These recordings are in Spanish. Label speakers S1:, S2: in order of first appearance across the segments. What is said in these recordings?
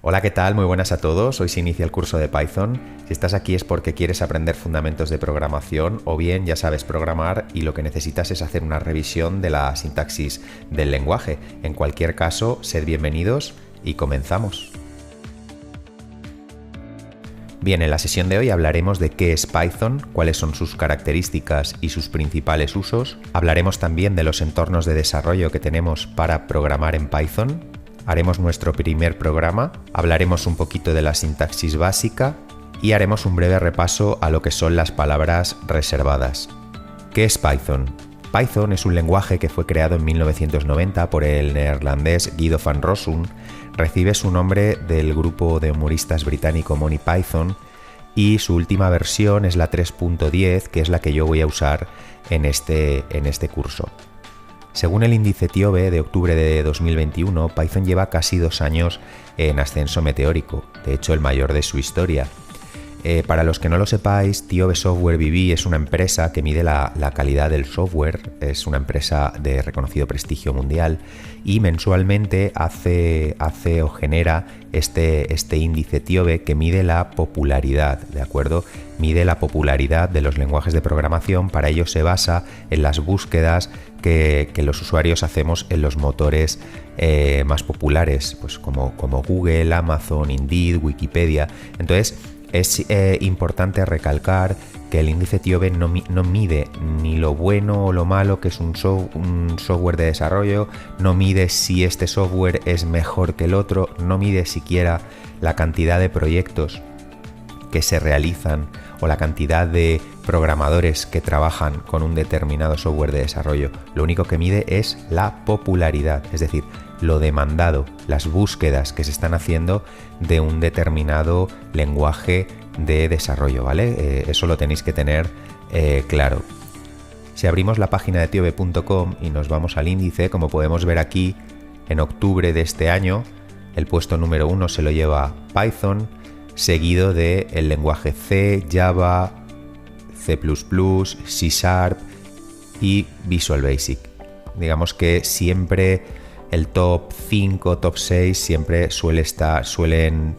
S1: Hola, ¿qué tal? Muy buenas a todos. Hoy se inicia el curso de Python. Si estás aquí es porque quieres aprender fundamentos de programación o bien ya sabes programar y lo que necesitas es hacer una revisión de la sintaxis del lenguaje. En cualquier caso, sed bienvenidos y comenzamos. Bien, en la sesión de hoy hablaremos de qué es Python, cuáles son sus características y sus principales usos. Hablaremos también de los entornos de desarrollo que tenemos para programar en Python. Haremos nuestro primer programa, hablaremos un poquito de la sintaxis básica y haremos un breve repaso a lo que son las palabras reservadas. ¿Qué es Python? Python es un lenguaje que fue creado en 1990 por el neerlandés Guido van Rossum. Recibe su nombre del grupo de humoristas británico Monty Python y su última versión es la 3.10, que es la que yo voy a usar en este curso. Según el índice TIOBE de octubre de 2021, Python lleva casi 2 años en ascenso meteórico, de hecho el mayor de su historia. Para los que no lo sepáis, TIOBE Software BV es una empresa que mide la calidad del software, es una empresa de reconocido prestigio mundial y mensualmente hace o genera este índice TIOBE que mide la popularidad, ¿de acuerdo? Mide la popularidad de los lenguajes de programación, para ello se basa en las búsquedas que los usuarios hacemos en los motores más populares, pues como Google, Amazon, Indeed, Wikipedia. Entonces, es importante recalcar que el índice TIOBE no mide ni lo bueno o lo malo que es un software de desarrollo, no mide si este software es mejor que el otro, no mide siquiera la cantidad de proyectos que se realizan o la cantidad de programadores que trabajan con un determinado software de desarrollo. Lo único que mide es la popularidad, es decir, lo demandado, las búsquedas que se están haciendo de un determinado lenguaje de desarrollo, ¿vale? Eso lo tenéis que tener claro. Si abrimos la página de tiobe.com y nos vamos al índice, como podemos ver aquí, en octubre de este año, el puesto número 1 se lo lleva Python, seguido del lenguaje C, Java, C++, C# y Visual Basic. Digamos que siempre el top 5, top 6 siempre suelen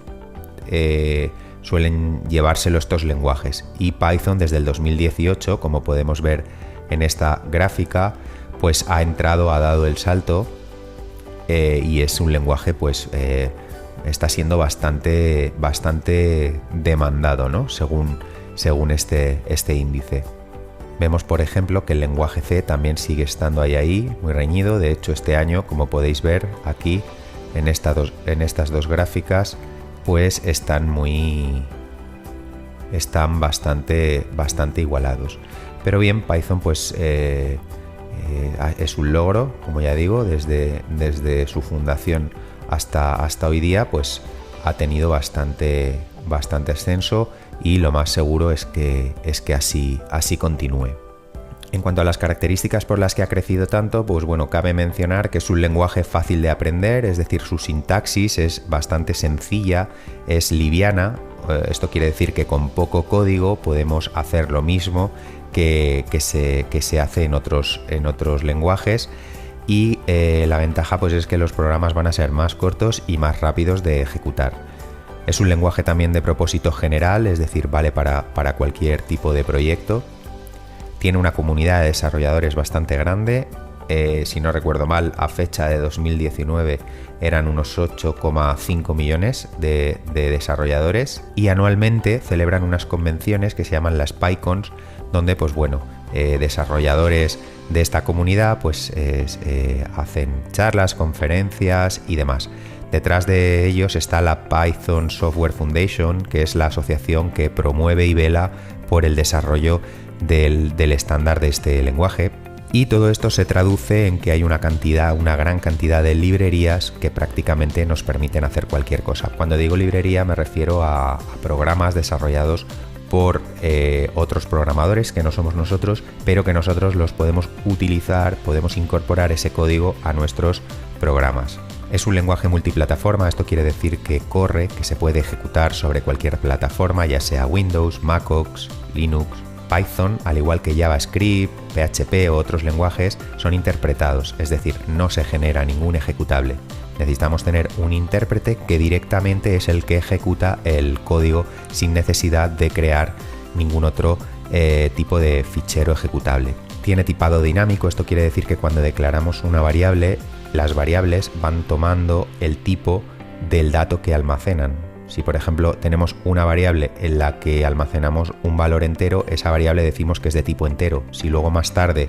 S1: llevárselo estos lenguajes. Y Python desde el 2018, como podemos ver en esta gráfica, pues ha dado el salto y es un lenguaje pues está siendo bastante demandado, ¿no? Según este índice. Vemos, por ejemplo, que el lenguaje C también sigue estando ahí, muy reñido. De hecho, este año, como podéis ver aquí en estas dos gráficas, pues están bastante igualados. Pero bien, Python pues es un logro, como ya digo, desde su fundación hasta hoy día, pues ha tenido bastante ascenso y lo más seguro es que así continúe. En cuanto a las características por las que ha crecido tanto, pues bueno, cabe mencionar que es un lenguaje fácil de aprender, es decir, su sintaxis es bastante sencilla, es liviana. Esto quiere decir que con poco código podemos hacer lo mismo que se hace en otros lenguajes. Y la ventaja pues es que los programas van a ser más cortos y más rápidos de ejecutar. Es un lenguaje también de propósito general, es decir, vale para cualquier tipo de proyecto. Tiene una comunidad de desarrolladores bastante grande. Si no recuerdo mal, a fecha de 2019 eran unos 8,5 millones de desarrolladores y anualmente celebran unas convenciones que se llaman las PyCons, donde pues bueno, desarrolladores de esta comunidad pues hacen charlas, conferencias y demás. Detrás de ellos está la Python Software Foundation, que es la asociación que promueve y vela por el desarrollo del estándar de este lenguaje. Y todo esto se traduce en que hay una gran cantidad de librerías que prácticamente nos permiten hacer cualquier cosa. Cuando digo librería me refiero a programas desarrollados por otros programadores que no somos nosotros, pero que nosotros los podemos utilizar, podemos incorporar ese código a nuestros programas. Es un lenguaje multiplataforma, esto quiere decir que se puede ejecutar sobre cualquier plataforma, ya sea Windows, macOS, Linux. Python, al igual que JavaScript, PHP o otros lenguajes, son interpretados, es decir, no se genera ningún ejecutable. Necesitamos tener un intérprete que directamente es el que ejecuta el código sin necesidad de crear ningún otro tipo de fichero ejecutable. Tiene tipado dinámico, esto quiere decir que cuando declaramos una variable, las variables van tomando el tipo del dato que almacenan. Si por ejemplo tenemos una variable en la que almacenamos un valor entero, esa variable decimos que es de tipo entero. Si luego más tarde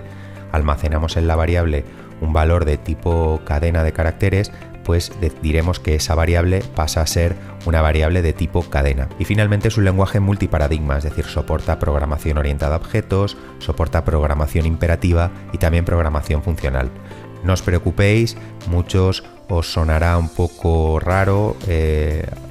S1: almacenamos en la variable un valor de tipo cadena de caracteres, pues diremos que esa variable pasa a ser una variable de tipo cadena. Y finalmente es un lenguaje multiparadigma, es decir, soporta programación orientada a objetos, soporta programación imperativa y también programación funcional. No os preocupéis, muchos os sonará un poco raro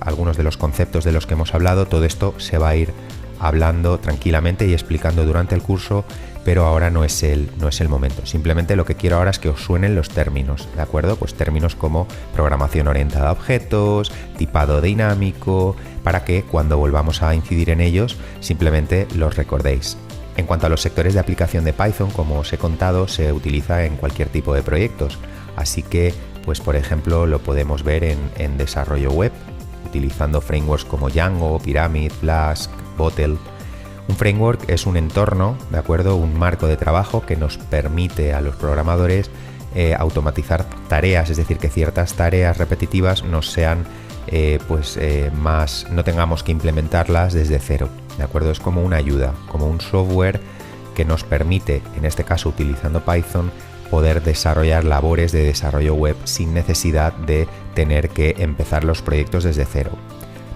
S1: algunos de los conceptos de los que hemos hablado. Todo esto se va a ir hablando tranquilamente y explicando durante el curso, pero ahora no es el momento. Simplemente lo que quiero ahora es que os suenen los términos, ¿de acuerdo? Pues términos como programación orientada a objetos, tipado dinámico, para que cuando volvamos a incidir en ellos simplemente los recordéis. En cuanto a los sectores de aplicación de Python, como os he contado, se utiliza en cualquier tipo de proyectos, así que pues por ejemplo lo podemos ver en desarrollo web, utilizando frameworks como Django, Pyramid, Flask, Bottle. Un framework es un entorno, ¿de acuerdo? Un marco de trabajo que nos permite a los programadores automatizar tareas, es decir, que ciertas tareas repetitivas nos sean no tengamos que implementarlas desde cero, ¿de acuerdo? Es como una ayuda, como un software que nos permite, en este caso utilizando Python, poder desarrollar labores de desarrollo web sin necesidad de tener que empezar los proyectos desde cero.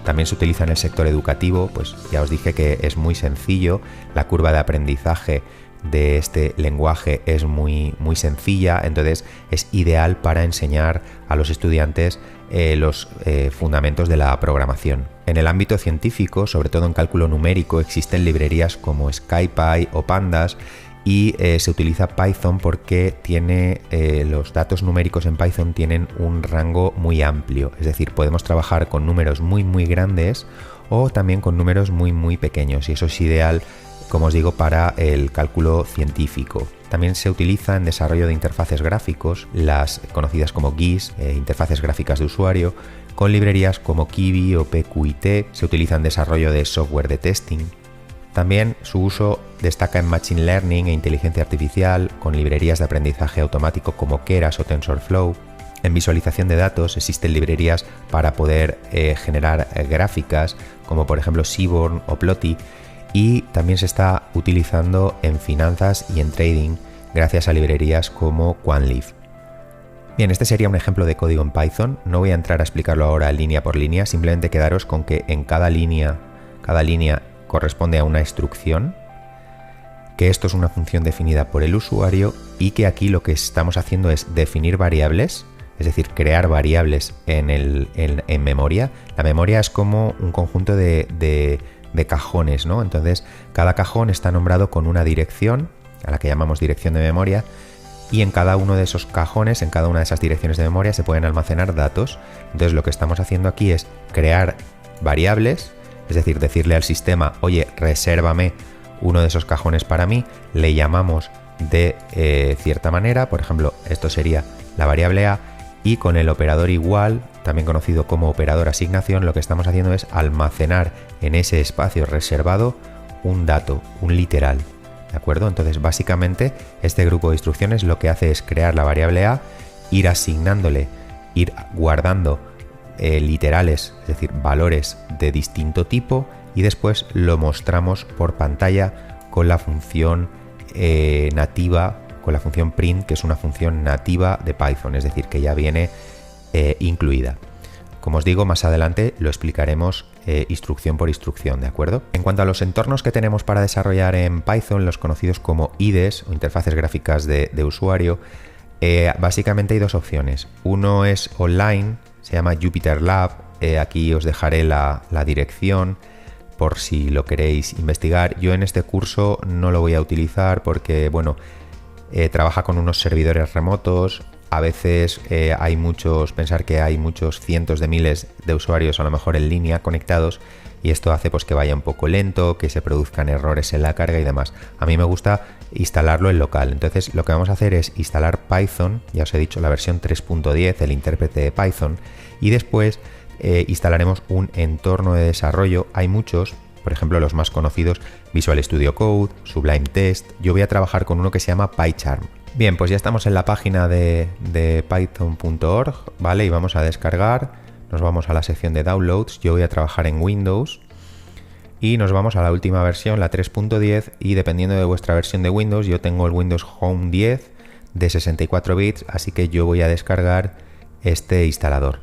S1: También se utiliza en el sector educativo, pues ya os dije que es muy sencillo, la curva de aprendizaje de este lenguaje es muy sencilla, entonces es ideal para enseñar a los estudiantes los fundamentos de la programación. En el ámbito científico, sobre todo en cálculo numérico, existen librerías como SciPy o Pandas y se utiliza Python porque tiene los datos numéricos en Python tienen un rango muy amplio, es decir, podemos trabajar con números muy grandes o también con números muy pequeños, y eso es ideal, como os digo, para el cálculo científico. También se utiliza en desarrollo de interfaces gráficos, las conocidas como GUIs, interfaces gráficas de usuario, con librerías como Kivy o PQT. Se utiliza en desarrollo de software de testing. También su uso destaca en Machine Learning e inteligencia artificial, con librerías de aprendizaje automático como Keras o TensorFlow. En visualización de datos existen librerías para poder generar gráficas, como por ejemplo Seaborn o Plotly, y también se está utilizando en finanzas y en trading gracias a librerías como Quantleaf. Bien, este sería un ejemplo de código en Python. No voy a entrar a explicarlo ahora línea por línea, simplemente quedaros con que en cada línea corresponde a una instrucción, que esto es una función definida por el usuario y que aquí lo que estamos haciendo es definir variables, es decir, crear variables en memoria. La memoria es como un conjunto de cajones, ¿no? Entonces, cada cajón está nombrado con una dirección, a la que llamamos dirección de memoria, y en cada uno de esos cajones, en cada una de esas direcciones de memoria, se pueden almacenar datos. Entonces, lo que estamos haciendo aquí es crear variables, es decir, decirle al sistema, oye, resérvame uno de esos cajones para mí, le llamamos de cierta manera, por ejemplo, esto sería la variable A, y con el operador igual, también conocido como operador asignación, lo que estamos haciendo es almacenar en ese espacio reservado un dato, un literal, ¿de acuerdo? Entonces, básicamente, este grupo de instrucciones lo que hace es crear la variable A, ir asignándole, ir guardando literales, es decir, valores de distinto tipo, y después lo mostramos por pantalla con la función nativa, con la función print, que es una función nativa de Python, es decir, que ya viene incluida. Como os digo, más adelante lo explicaremos instrucción por instrucción, ¿de acuerdo? En cuanto a los entornos que tenemos para desarrollar en Python, los conocidos como IDEs o interfaces gráficas de usuario, básicamente hay dos opciones. Uno es online, se llama Jupyter Lab, aquí os dejaré la dirección por si lo queréis investigar. Yo en este curso no lo voy a utilizar porque, bueno, trabaja con unos servidores remotos. A veces pensar que hay muchos cientos de miles de usuarios a lo mejor en línea conectados, y esto hace pues que vaya un poco lento, que se produzcan errores en la carga y demás. A mí me gusta instalarlo en local. Entonces lo que vamos a hacer es instalar Python, ya os he dicho la versión 3.10, el intérprete de Python, y después instalaremos un entorno de desarrollo. Hay muchos, por ejemplo los más conocidos, Visual Studio Code, Sublime Text. Yo voy a trabajar con uno que se llama PyCharm. Bien, pues ya estamos en la página de python.org, ¿vale? Y vamos a descargar, nos vamos a la sección de Downloads. Yo voy a trabajar en Windows y nos vamos a la última versión, la 3.10, y dependiendo de vuestra versión de Windows, yo tengo el Windows Home 10 de 64 bits, así que yo voy a descargar este instalador.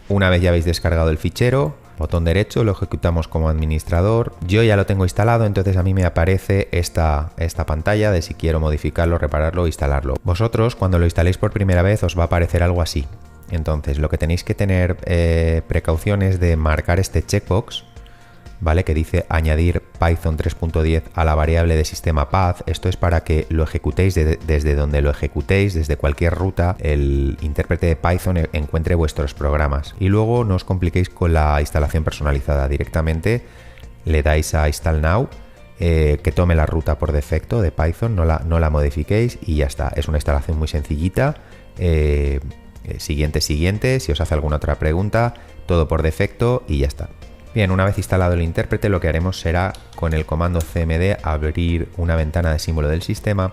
S1: Una vez ya habéis descargado el fichero, botón derecho, lo ejecutamos como administrador. Yo ya lo tengo instalado, entonces a mí me aparece esta pantalla de si quiero modificarlo, repararlo o instalarlo. Vosotros, cuando lo instaléis por primera vez, os va a aparecer algo así. Entonces lo que tenéis que tener precaución es de marcar este checkbox, ¿vale? Que dice añadir Python 3.10 a la variable de sistema path. Esto es para que lo ejecutéis desde donde lo ejecutéis, desde cualquier ruta, el intérprete de Python encuentre vuestros programas. Y luego no os compliquéis con la instalación personalizada. Directamente le dais a Install Now, que tome la ruta por defecto de Python, no la modifiquéis y ya está. Es una instalación muy sencillita. Siguiente, si os hace alguna otra pregunta, todo por defecto y ya está. Bien, una vez instalado el intérprete, lo que haremos será con el comando cmd abrir una ventana de símbolo del sistema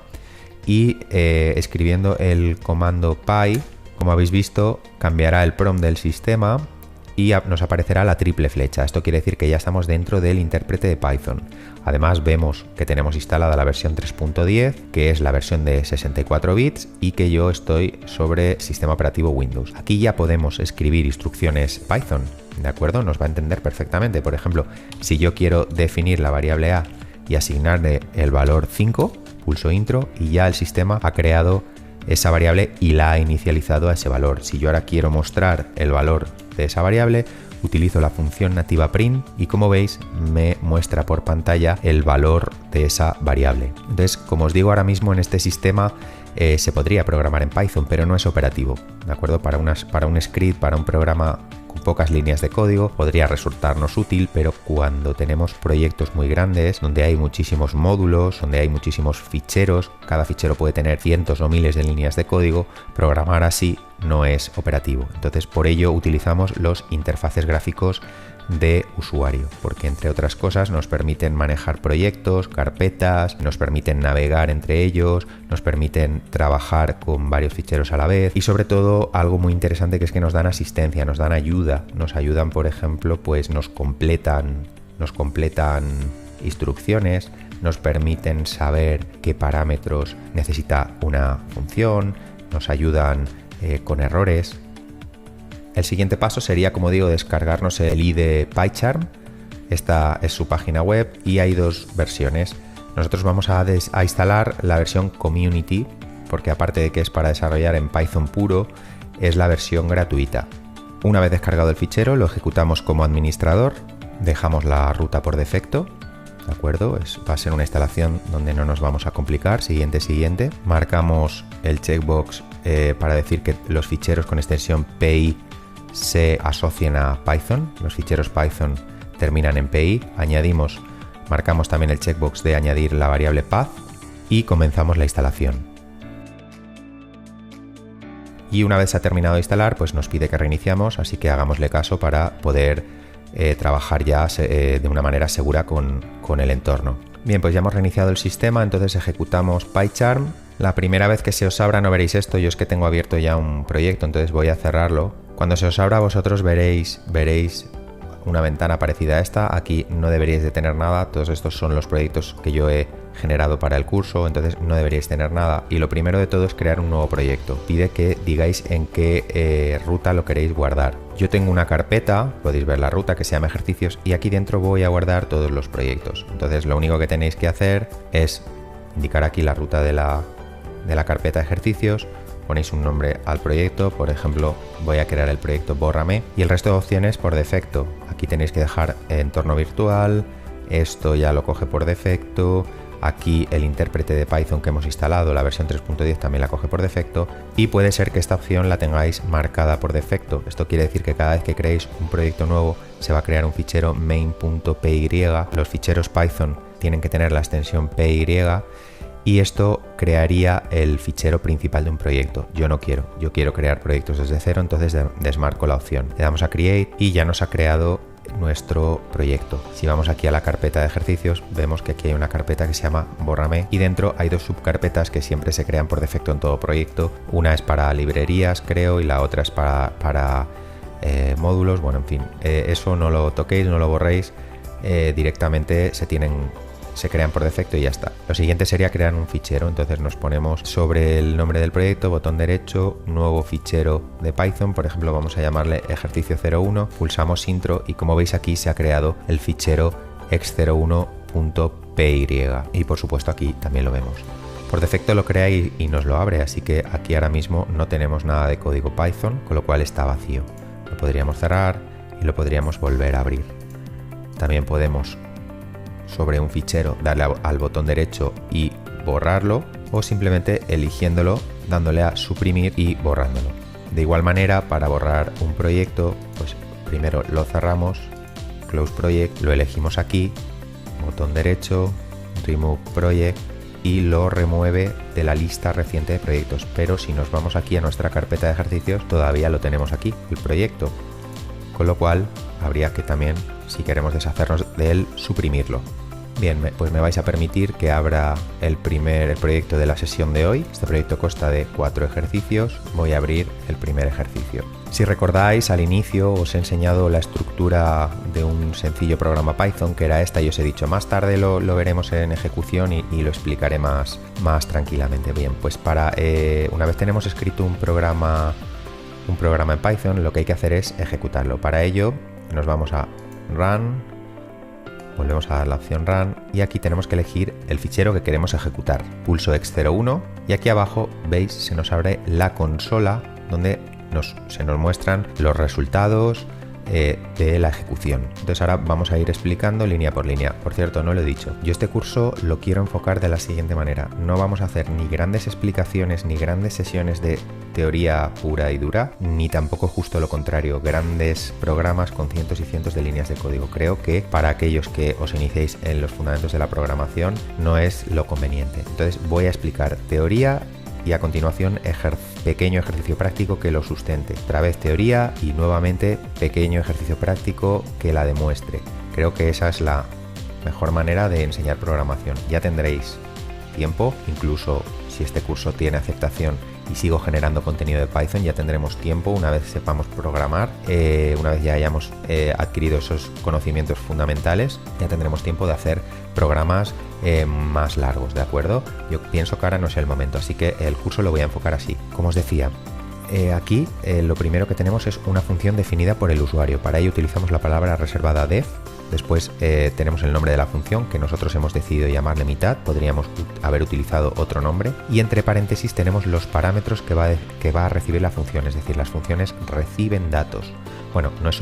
S1: y escribiendo el comando py, como habéis visto, cambiará el prompt del sistema y nos aparecerá la triple flecha. Esto quiere decir que ya estamos dentro del intérprete de Python. Además vemos que tenemos instalada la versión 3.10, que es la versión de 64 bits y que yo estoy sobre sistema operativo Windows. Aquí ya podemos escribir instrucciones Python, ¿de acuerdo? Nos va a entender perfectamente. Por ejemplo, si yo quiero definir la variable a y asignarle el valor 5, pulso intro y ya el sistema ha creado esa variable y la ha inicializado a ese valor. Si yo ahora quiero mostrar el valor de esa variable, utilizo la función nativa print y como veis me muestra por pantalla el valor de esa variable. Entonces, como os digo, ahora mismo en este sistema se podría programar en Python, pero no es operativo, ¿de acuerdo? Para un script, para un programa con pocas líneas de código podría resultarnos útil, pero cuando tenemos proyectos muy grandes donde hay muchísimos módulos, donde hay muchísimos ficheros, cada fichero puede tener cientos o miles de líneas de código, programar así no es operativo. Entonces por ello utilizamos los interfaces gráficos de usuario, porque entre otras cosas nos permiten manejar proyectos, carpetas, nos permiten navegar entre ellos, nos permiten trabajar con varios ficheros a la vez y sobre todo algo muy interesante que es que nos dan asistencia, nos dan ayuda, nos ayudan, por ejemplo, pues nos completan instrucciones, nos permiten saber qué parámetros necesita una función, nos ayudan con errores. El siguiente paso sería, como digo, descargarnos el IDE PyCharm. Esta es su página web y hay dos versiones. Nosotros vamos a instalar la versión Community, porque aparte de que es para desarrollar en Python puro, es la versión gratuita. Una vez descargado el fichero, lo ejecutamos como administrador, dejamos la ruta por defecto, ¿de acuerdo? Va a ser una instalación donde no nos vamos a complicar. Siguiente. Marcamos el checkbox para decir que los ficheros con extensión PI se asocien a Python. Los ficheros Python terminan en PI. Marcamos también el checkbox de añadir la variable path y comenzamos la instalación. Y una vez se ha terminado de instalar, pues nos pide que reiniciamos, así que hagámosle caso para poder trabajar ya de una manera segura con el entorno. Bien, pues ya hemos reiniciado el sistema, entonces ejecutamos PyCharm. La primera vez que se os abra no veréis esto, yo es que tengo abierto ya un proyecto, entonces voy a cerrarlo. Cuando se os abra vosotros veréis una ventana parecida a esta. Aquí no deberíais de tener nada, todos estos son los proyectos que yo he generado para el curso, entonces no deberíais tener nada. Y lo primero de todo es crear un nuevo proyecto. Pide que digáis en qué ruta lo queréis guardar. Yo tengo una carpeta, podéis ver la ruta, que se llama ejercicios, y aquí dentro voy a guardar todos los proyectos. Entonces lo único que tenéis que hacer es indicar aquí la ruta de la carpeta ejercicios, ponéis un nombre al proyecto, por ejemplo voy a crear el proyecto Bórrame, y el resto de opciones por defecto. Aquí tenéis que dejar entorno virtual, esto ya lo coge por defecto, aquí el intérprete de Python que hemos instalado, la versión 3.10 también la coge por defecto, y puede ser que esta opción la tengáis marcada por defecto. Esto quiere decir que cada vez que creéis un proyecto nuevo se va a crear un fichero main.py. Los ficheros Python tienen que tener la extensión PY y esto crearía el fichero principal de un proyecto. Yo quiero crear proyectos desde cero, entonces desmarco la opción. Le damos a Create y ya nos ha creado nuestro proyecto. Si vamos aquí a la carpeta de ejercicios, vemos que aquí hay una carpeta que se llama Bórrame y dentro hay dos subcarpetas que siempre se crean por defecto en todo proyecto. Una es para librerías, creo, y la otra es para módulos. Bueno, en fin, eso no lo toquéis, no lo borréis, directamente se crean por defecto y ya está. Lo siguiente sería crear un fichero, entonces nos ponemos sobre el nombre del proyecto, botón derecho, nuevo fichero de Python, por ejemplo vamos a llamarle ejercicio 01, pulsamos intro y como veis aquí se ha creado el fichero ex01.py y por supuesto aquí también lo vemos. Por defecto lo crea y nos lo abre, así que aquí ahora mismo no tenemos nada de código Python, con lo cual está vacío. Lo podríamos cerrar y lo podríamos volver a abrir. También podemos sobre un fichero darle al botón derecho y borrarlo, o simplemente eligiéndolo, dándole a suprimir y borrándolo. De igual manera, para borrar un proyecto, pues primero lo cerramos, Close Project, lo elegimos aquí, botón derecho, Remove Project y lo remueve de la lista reciente de proyectos. Pero si nos vamos aquí a nuestra carpeta de ejercicios, todavía lo tenemos aquí, el proyecto, con lo cual habría que también, si queremos deshacernos de él, suprimirlo. Bien, pues me vais a permitir que abra el proyecto de la sesión de hoy. Este proyecto consta de 4 ejercicios. Voy a abrir el primer ejercicio. Si recordáis, al inicio os he enseñado la estructura de un sencillo programa Python, que era esta, y os he dicho más tarde lo veremos en ejecución y lo explicaré más tranquilamente. Bien, pues una vez tenemos escrito un programa en Python, lo que hay que hacer es ejecutarlo. Para ello nos vamos a Run, volvemos a dar la opción Run y aquí tenemos que elegir el fichero que queremos ejecutar. Pulso ex01 y aquí abajo, veis, se nos abre la consola donde se nos muestran los resultados de la ejecución. Entonces ahora vamos a ir explicando línea por línea. Por cierto, no lo he dicho, yo este curso lo quiero enfocar de la siguiente manera: no vamos a hacer ni grandes explicaciones ni grandes sesiones de teoría pura y dura, ni tampoco justo lo contrario, grandes programas con cientos y cientos de líneas de código. Creo que para aquellos que os iniciéis en los fundamentos de la programación no es lo conveniente. Entonces voy a explicar teoría y a continuación pequeño ejercicio práctico que lo sustente. Otra vez teoría y nuevamente pequeño ejercicio práctico que la demuestre. Creo que esa es la mejor manera de enseñar programación. Ya tendréis tiempo, incluso si este curso tiene aceptación y sigo generando contenido de Python, ya tendremos tiempo, una vez sepamos programar, una vez ya hayamos adquirido esos conocimientos fundamentales, ya tendremos tiempo de hacer programas más largos, ¿de acuerdo? Yo pienso que ahora no es el momento, así que el curso lo voy a enfocar así. Como os decía, aquí lo primero que tenemos es una función definida por el usuario. Para ello utilizamos la palabra reservada def. Después tenemos el nombre de la función, que nosotros hemos decidido llamarle mitad, podríamos haber utilizado otro nombre, y entre paréntesis tenemos los parámetros que va a recibir la función, es decir, las funciones reciben datos. Bueno, no es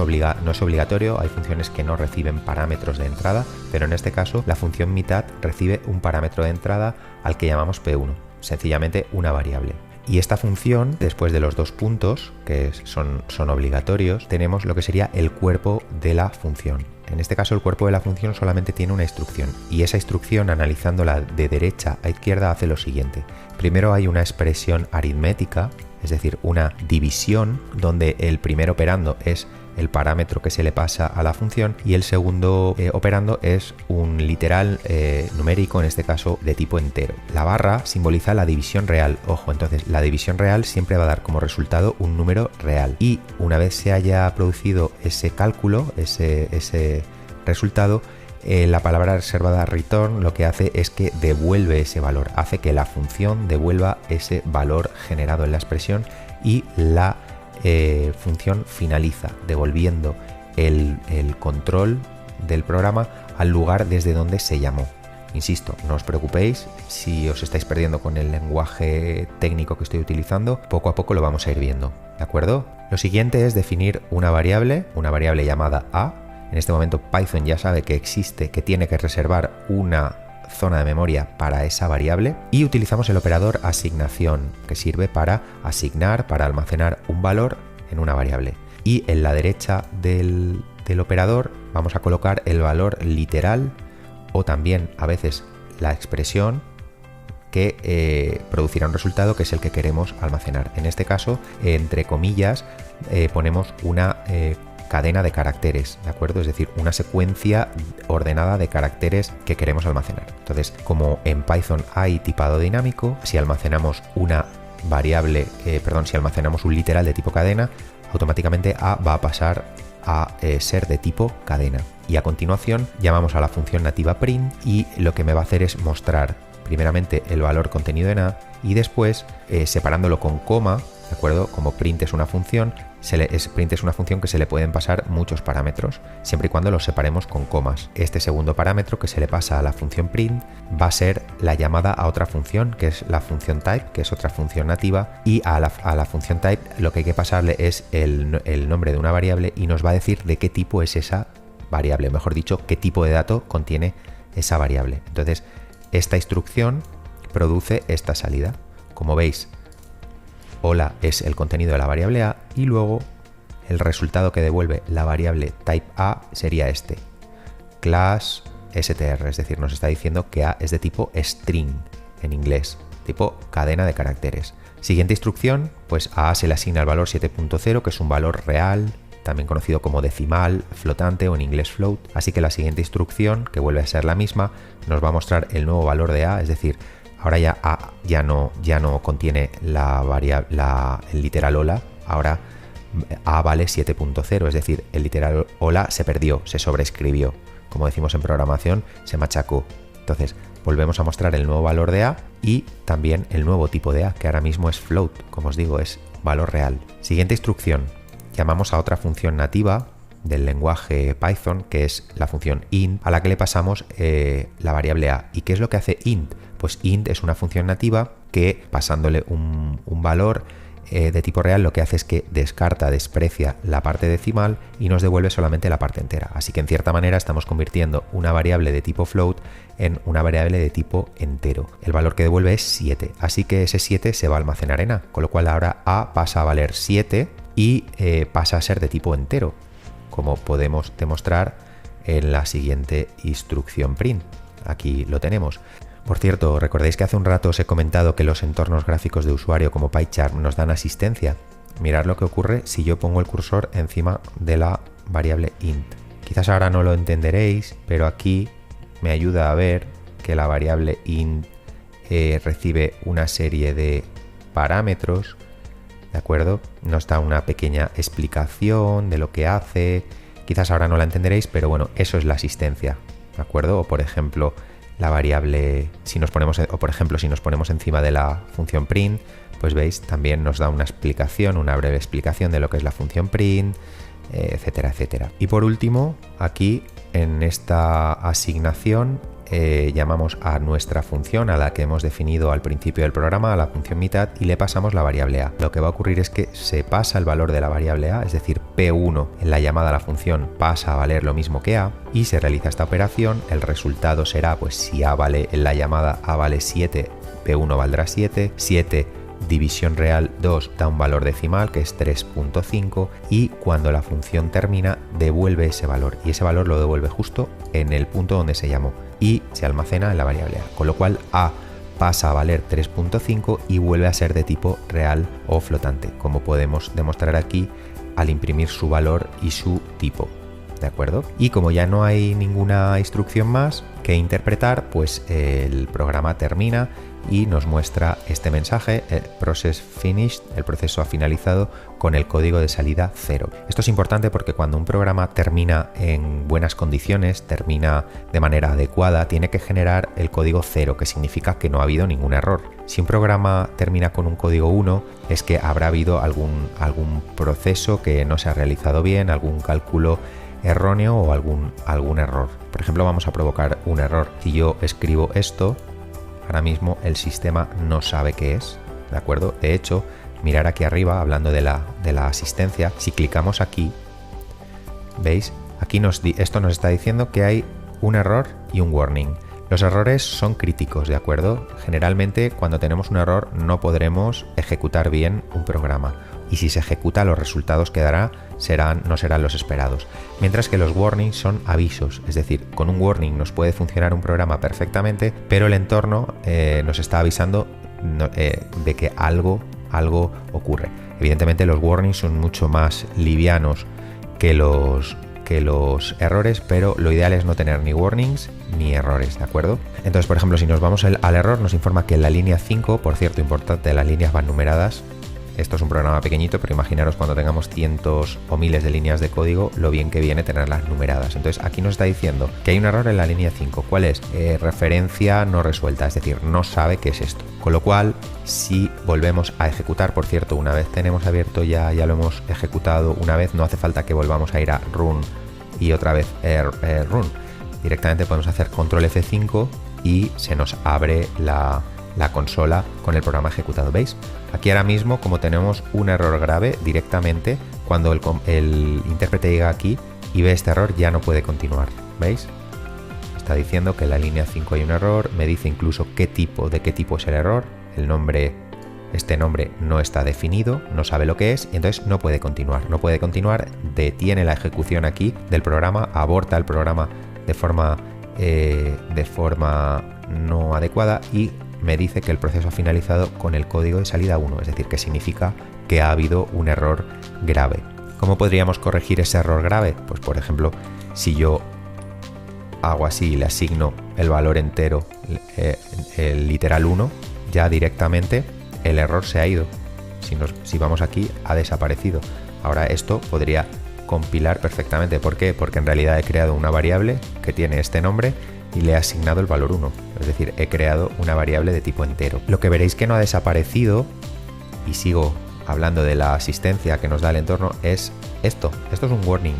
S1: obligatorio, hay funciones que no reciben parámetros de entrada, pero en este caso la función mitad recibe un parámetro de entrada al que llamamos P1, sencillamente una variable. Y esta función, después de los dos puntos, que son obligatorios, tenemos lo que sería el cuerpo de la función. En este caso el cuerpo de la función solamente tiene una instrucción, y esa instrucción, analizándola de derecha a izquierda, hace lo siguiente. Primero hay una expresión aritmética, es decir, una división, donde el primer operando es el parámetro que se le pasa a la función y el segundo operando es un literal numérico, en este caso de tipo entero. La barra simboliza la división real. Ojo, entonces la división real siempre va a dar como resultado un número real, y una vez se haya producido ese cálculo, ese resultado, la palabra reservada return lo que hace es que devuelve ese valor, hace que la función devuelva ese valor generado en la expresión, y la función finaliza devolviendo el control del programa al lugar desde donde se llamó. Insisto, no os preocupéis si os estáis perdiendo con el lenguaje técnico que estoy utilizando, poco a poco lo vamos a ir viendo, ¿de acuerdo? Lo siguiente es definir una variable llamada a. En este momento Python ya sabe que existe, que tiene que reservar una zona de memoria para esa variable, y utilizamos el operador asignación, que sirve para asignar, para almacenar un valor en una variable. Y en la derecha del operador vamos a colocar el valor literal, o también a veces la expresión que producirá un resultado que es el que queremos almacenar. En este caso, entre comillas, ponemos una cadena de caracteres, ¿de acuerdo? Es decir, una secuencia ordenada de caracteres que queremos almacenar. Entonces, como en Python hay tipado dinámico, si almacenamos una variable, si almacenamos un literal de tipo cadena, automáticamente A va a pasar a ser de tipo cadena. Y a continuación llamamos a la función nativa print y lo que me va a hacer es mostrar primeramente el valor contenido en A y después separándolo con coma, ¿de acuerdo? Como print es una función, print es una función que se le pueden pasar muchos parámetros, siempre y cuando los separemos con comas. Este segundo parámetro que se le pasa a la función print va a ser la llamada a otra función, que es la función type, que es otra función nativa, y a la función type lo que hay que pasarle es el nombre de una variable y nos va a decir de qué tipo es esa variable, mejor dicho, qué tipo de dato contiene esa variable. Entonces, esta instrucción produce esta salida. Como veis, hola es el contenido de la variable A y luego el resultado que devuelve la variable type A sería este, class str, es decir, nos está diciendo que A es de tipo string en inglés, tipo cadena de caracteres. Siguiente instrucción, pues a A se le asigna el valor 7.0, que es un valor real, también conocido como decimal, flotante o en inglés float, así que la siguiente instrucción, que vuelve a ser la misma, nos va a mostrar el nuevo valor de A, es decir, ahora ya A ya no contiene el literal hola, ahora A vale 7.0, es decir, el literal hola se perdió, se sobreescribió, como decimos en programación, se machacó. Entonces volvemos a mostrar el nuevo valor de A y también el nuevo tipo de A, que ahora mismo es float, como os digo, es valor real. Siguiente instrucción, llamamos a otra función nativa del lenguaje Python, que es la función int, a la que le pasamos la variable A. ¿Y qué es lo que hace int? Pues int es una función nativa que, pasándole un valor de tipo real, lo que hace es que desprecia la parte decimal y nos devuelve solamente la parte entera. Así que en cierta manera estamos convirtiendo una variable de tipo float en una variable de tipo entero. El valor que devuelve es 7, así que ese 7 se va a almacenar en A, con lo cual ahora A pasa a valer 7 y pasa a ser de tipo entero, como podemos demostrar en la siguiente instrucción print. Aquí lo tenemos. Por cierto, ¿recordáis que hace un rato os he comentado que los entornos gráficos de usuario como PyCharm nos dan asistencia? Mirad lo que ocurre si yo pongo el cursor encima de la variable int. Quizás ahora no lo entenderéis, pero aquí me ayuda a ver que la variable int recibe una serie de parámetros, ¿de acuerdo? Nos da una pequeña explicación de lo que hace. Quizás ahora no la entenderéis, pero bueno, eso es la asistencia, ¿de acuerdo? O por ejemplo, la variable, si nos ponemos encima de la función print, pues veis, también nos da una explicación, una breve explicación de lo que es la función print, etcétera, etcétera. Y por último, aquí en esta asignación llamamos a nuestra función, a la que hemos definido al principio del programa, a la función mitad, y le pasamos la variable A. Lo que va a ocurrir es que se pasa el valor de la variable A, es decir, P1 en la llamada a la función pasa a valer lo mismo que A, y se realiza esta operación. El resultado será, pues si A vale en la llamada A vale 7, P1 valdrá 7, 7 división real 2 da un valor decimal que es 3.5 y cuando la función termina devuelve ese valor y ese valor lo devuelve justo en el punto donde se llamó y se almacena en la variable A, con lo cual A pasa a valer 3.5 y vuelve a ser de tipo real o flotante, como podemos demostrar aquí al imprimir su valor y su tipo. ¿De acuerdo? Y como ya no hay ninguna instrucción más que interpretar, pues el programa termina y nos muestra este mensaje, process finished, el proceso ha finalizado con el código de salida 0. Esto es importante porque cuando un programa termina en buenas condiciones, termina de manera adecuada, tiene que generar el código 0, que significa que no ha habido ningún error. Si un programa termina con un código 1, es que habrá habido algún proceso que no se ha realizado bien, algún cálculo erróneo o algún error. Por ejemplo, vamos a provocar un error. Si yo escribo esto, ahora mismo el sistema no sabe qué es, ¿de acuerdo? De hecho, mirar aquí arriba, hablando de la asistencia, si clicamos aquí, ¿veis? Aquí esto nos está diciendo que hay un error y un warning. Los errores son críticos, ¿de acuerdo? Generalmente, cuando tenemos un error, no podremos ejecutar bien un programa. Y si se ejecuta, los resultados que dará no serán los esperados. Mientras que los warnings son avisos, es decir, con un warning nos puede funcionar un programa perfectamente, pero el entorno nos está avisando de que algo ocurre. Evidentemente los warnings son mucho más livianos que los errores, pero lo ideal es no tener ni warnings ni errores, ¿de acuerdo? Entonces, por ejemplo, si nos vamos al error, nos informa que en la línea 5, por cierto, importante, las líneas van numeradas. Esto es un programa pequeñito, pero imaginaros cuando tengamos cientos o miles de líneas de código, lo bien que viene tenerlas numeradas. Entonces aquí nos está diciendo que hay un error en la línea 5. ¿Cuál es? Referencia no resuelta, es decir, no sabe qué es esto. Con lo cual, si volvemos a ejecutar, por cierto, una vez tenemos abierto ya lo hemos ejecutado una vez, no hace falta que volvamos a ir a run y otra vez run. Directamente podemos hacer control F5 y se nos abre la consola con el programa ejecutado. ¿Veis? Aquí ahora mismo, como tenemos un error grave, directamente cuando el intérprete llega aquí y ve este error, ya no puede continuar. ¿Veis? Está diciendo que en la línea 5 hay un error, me dice incluso de qué tipo es el error, el nombre, este nombre no está definido, no sabe lo que es y entonces no puede continuar, detiene la ejecución aquí del programa, aborta el programa de forma no adecuada y me dice que el proceso ha finalizado con el código de salida 1, es decir, que significa que ha habido un error grave. ¿Cómo podríamos corregir ese error grave? Pues por ejemplo, si yo hago así y le asigno el valor entero, el literal 1, ya directamente el error se ha ido. Si vamos aquí, ha desaparecido. Ahora esto podría compilar perfectamente. ¿Por qué? Porque en realidad he creado una variable que tiene este nombre y le he asignado el valor 1. Es decir, he creado una variable de tipo entero. Lo que veréis que no ha desaparecido, y sigo hablando de la asistencia que nos da el entorno, es esto. Esto es un warning.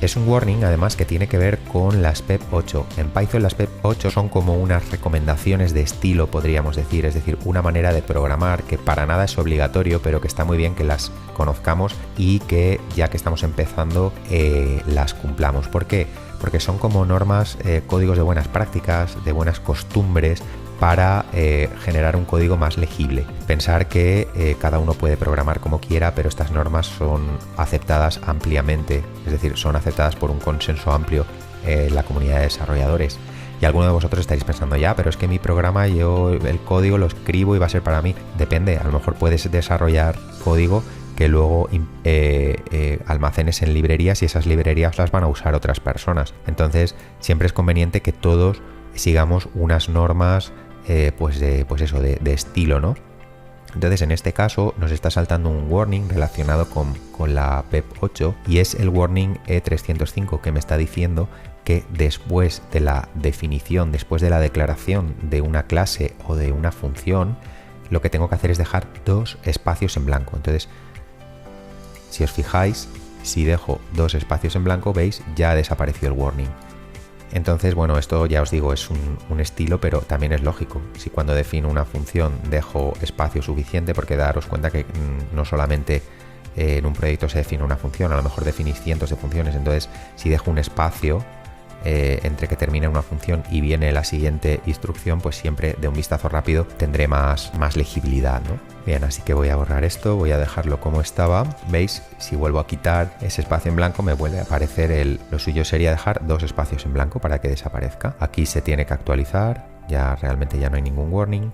S1: Es un warning además que tiene que ver con las PEP 8. En Python las PEP 8 son como unas recomendaciones de estilo, podríamos decir, es decir, una manera de programar que para nada es obligatorio, pero que está muy bien que las conozcamos y que ya que estamos empezando las cumplamos. ¿Por qué? Porque son como normas, códigos de buenas prácticas, de buenas costumbres, para generar un código más legible. Pensar que cada uno puede programar como quiera, pero estas normas son aceptadas ampliamente, es decir, son aceptadas por un consenso amplio en la comunidad de desarrolladores. Y alguno de vosotros estaréis pensando, ya, pero es que mi programa, yo el código lo escribo y va a ser para mí. Depende, a lo mejor puedes desarrollar código que luego almacenes en librerías y esas librerías las van a usar otras personas. Entonces, siempre es conveniente que todos sigamos unas normas de estilo, ¿no? Entonces, en este caso nos está saltando un warning relacionado con la PEP 8 y es el warning E305 que me está diciendo que después de la definición, después de la declaración de una clase o de una función, lo que tengo que hacer es dejar 2 espacios en blanco. Entonces, si os fijáis, si dejo 2 espacios en blanco, veis, ya ha desaparecido el warning. Entonces, bueno, esto ya os digo, es un estilo, pero también es lógico. Si cuando defino una función dejo espacio suficiente, porque daros cuenta que no solamente en un proyecto se define una función, a lo mejor definís cientos de funciones, entonces si dejo un espacio entre que termine una función y viene la siguiente instrucción, pues siempre de un vistazo rápido tendré más legibilidad, ¿no? Bien, así que voy a borrar esto, voy a dejarlo como estaba. ¿Veis? Si vuelvo a quitar ese espacio en blanco me vuelve a aparecer lo suyo sería dejar 2 espacios en blanco para que desaparezca. Aquí se tiene que actualizar, ya realmente ya no hay ningún warning.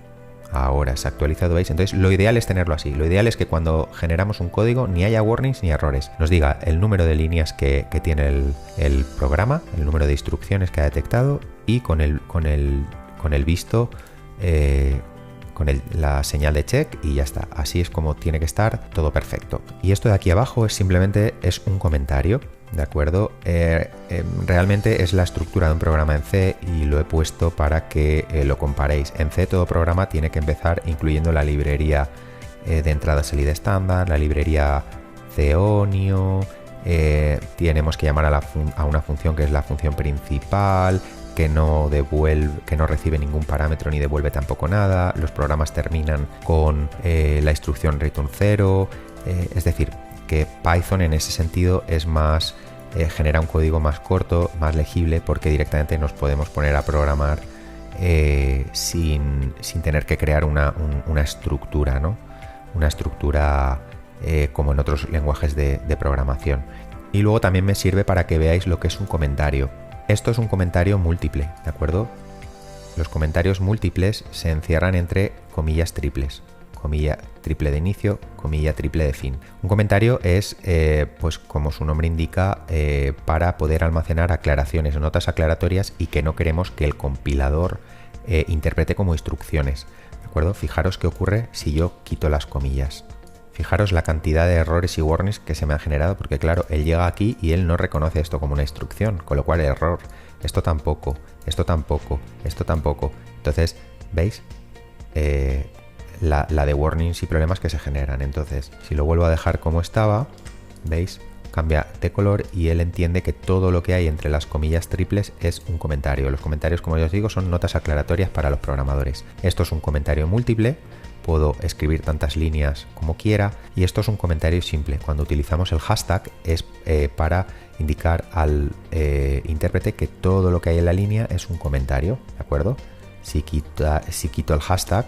S1: Ahora se ha actualizado, ¿veis? Entonces lo ideal es tenerlo así. Lo ideal es que cuando generamos un código ni haya warnings ni errores. Nos diga el número de líneas que tiene el programa, el número de instrucciones que ha detectado y con el visto, la señal de check y ya está. Así es como tiene que estar, todo perfecto. Y esto de aquí abajo simplemente es un comentario, ¿de acuerdo? Realmente es la estructura de un programa en C y lo he puesto para que lo comparéis. En C todo programa tiene que empezar incluyendo la librería de entrada salida estándar, la librería Ceonio, tenemos que llamar a una función que es la función principal, que no recibe ningún parámetro ni devuelve tampoco nada. Los programas terminan con la instrucción return 0, es decir, que Python en ese sentido es más genera un código más corto, más legible, porque directamente nos podemos poner a programar sin tener que crear una estructura, ¿no? Una estructura como en otros lenguajes de programación. Y luego también me sirve para que veáis lo que es un comentario. Esto es un comentario múltiple, ¿de acuerdo? Los comentarios múltiples se encierran entre comillas triples. Comilla triple de inicio, comilla triple de fin. Un comentario es, pues como su nombre indica, para poder almacenar aclaraciones o notas aclaratorias y que no queremos que el compilador interprete como instrucciones. ¿De acuerdo? Fijaros qué ocurre si yo quito las comillas. Fijaros la cantidad de errores y warnings que se me han generado, porque claro, él llega aquí y él no reconoce esto como una instrucción, con lo cual error, esto tampoco, esto tampoco, esto tampoco. Entonces, ¿veis? La de warnings y problemas que se generan. Entonces, si lo vuelvo a dejar como estaba, ¿veis? Cambia de color y él entiende que todo lo que hay entre las comillas triples es un comentario. Los comentarios, como ya os digo, son notas aclaratorias para los programadores. Esto es un comentario múltiple. Puedo escribir tantas líneas como quiera y esto es un comentario simple. Cuando utilizamos el hashtag es para indicar al intérprete que todo lo que hay en la línea es un comentario, ¿de acuerdo? Si quito el hashtag,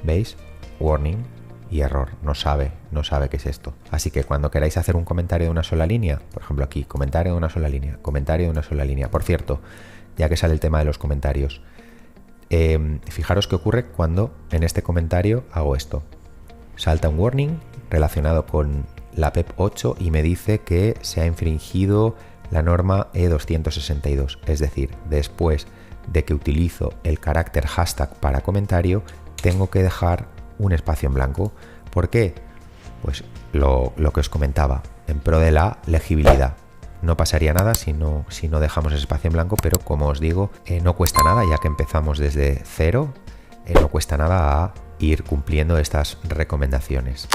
S1: ¿veis? Warning y error, no sabe qué es esto. Así que cuando queráis hacer un comentario de una sola línea, por ejemplo aquí, comentario de una sola línea, comentario de una sola línea. Por cierto, ya que sale el tema de los comentarios, fijaros qué ocurre cuando en este comentario hago esto. Salta un warning relacionado con la PEP 8 y me dice que se ha infringido la norma E262. Es decir, después de que utilizo el carácter hashtag para comentario, tengo que dejar un espacio en blanco. ¿Por qué? Pues lo que os comentaba, en pro de la legibilidad. No pasaría nada si no dejamos ese espacio en blanco, pero como os digo, no cuesta nada, ya que empezamos desde cero, no cuesta nada a ir cumpliendo estas recomendaciones.